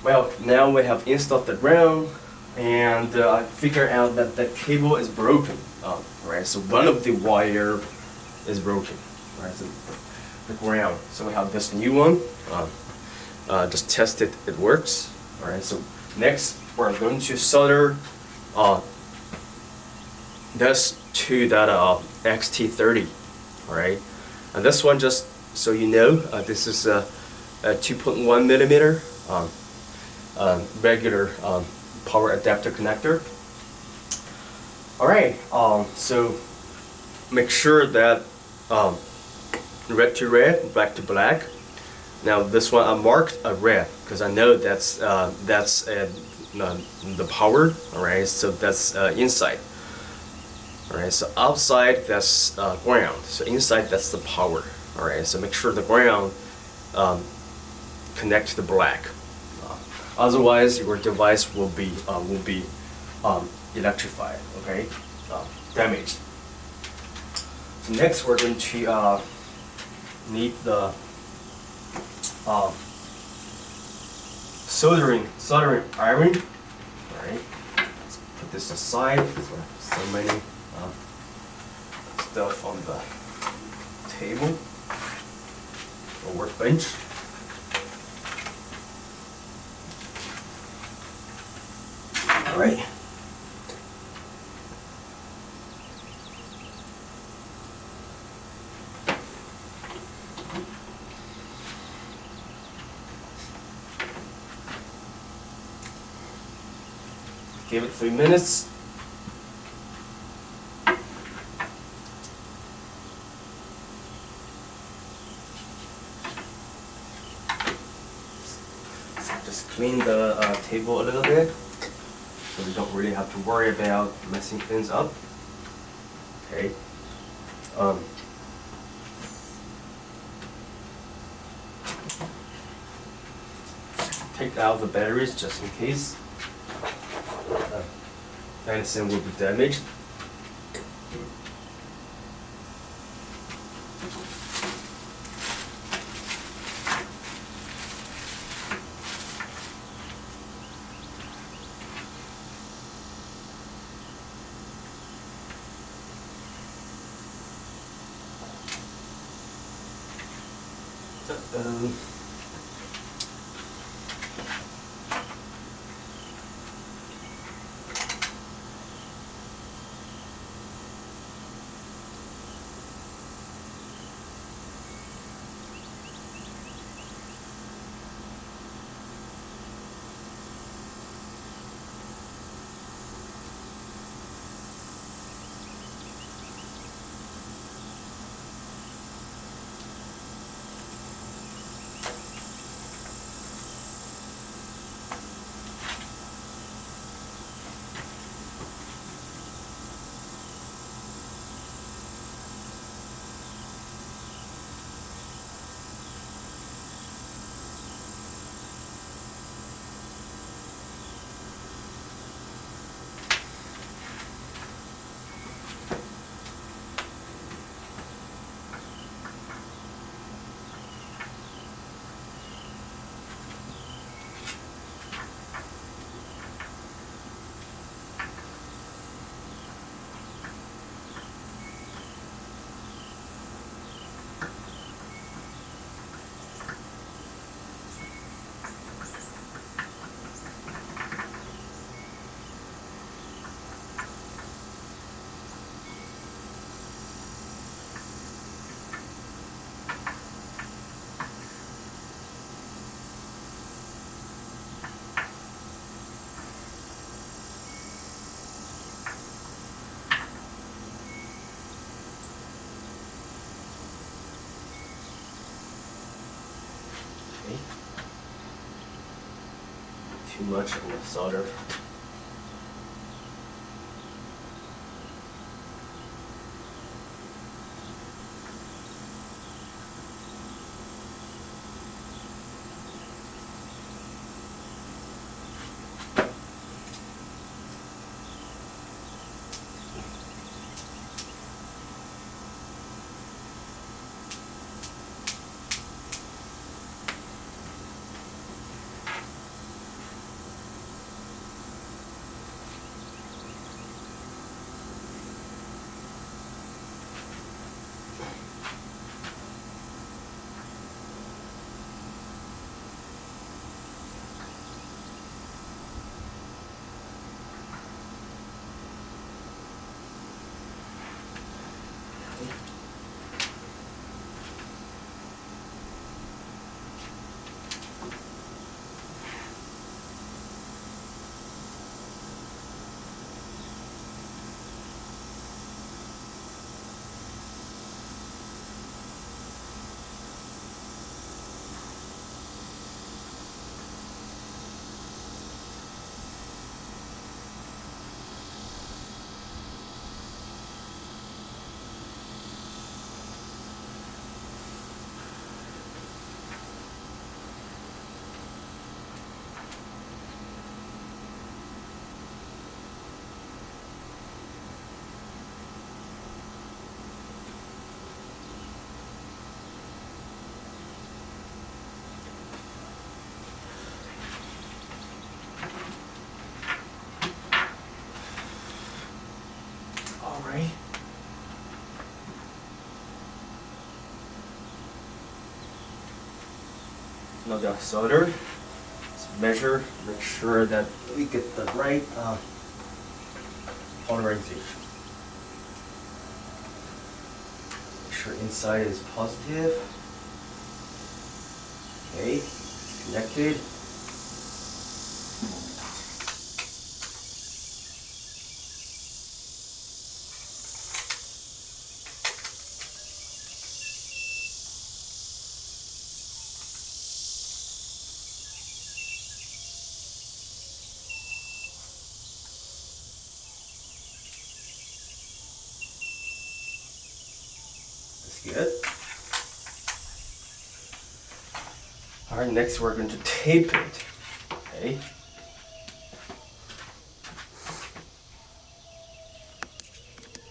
Well, now we have installed the ground, and I figured out that the cable is broken. Right, so one of the wire is broken. Right, so the ground. So we have this new one. Just test it. It works. All right. So next, we're going to solder this to that XT30. All right, and this one, just so you know, this is a 2.1 millimeter regular power adapter connector. All right, so make sure that red to red, black to black. Now this one I marked a red because I know that's the power. All right, so that's inside. All right, so outside that's ground. So inside that's the power. All right, so make sure the ground connect to the black. Otherwise, your device will be electrified. Okay, damaged. So next, we're going to need the soldering iron. All right, let's put this aside. There's so many stuff on the table or workbench. All right. Give it 3 minutes. So just clean the table a little bit, so we don't really have to worry about messing things up. Okay. Take out the batteries just in case anything will be damaged. Too much on the solder. Now the solder. Let's measure, make sure that we get the right polarization. Make sure inside is positive. Okay, connected. Good. Alright, next we're going to tape it. Okay.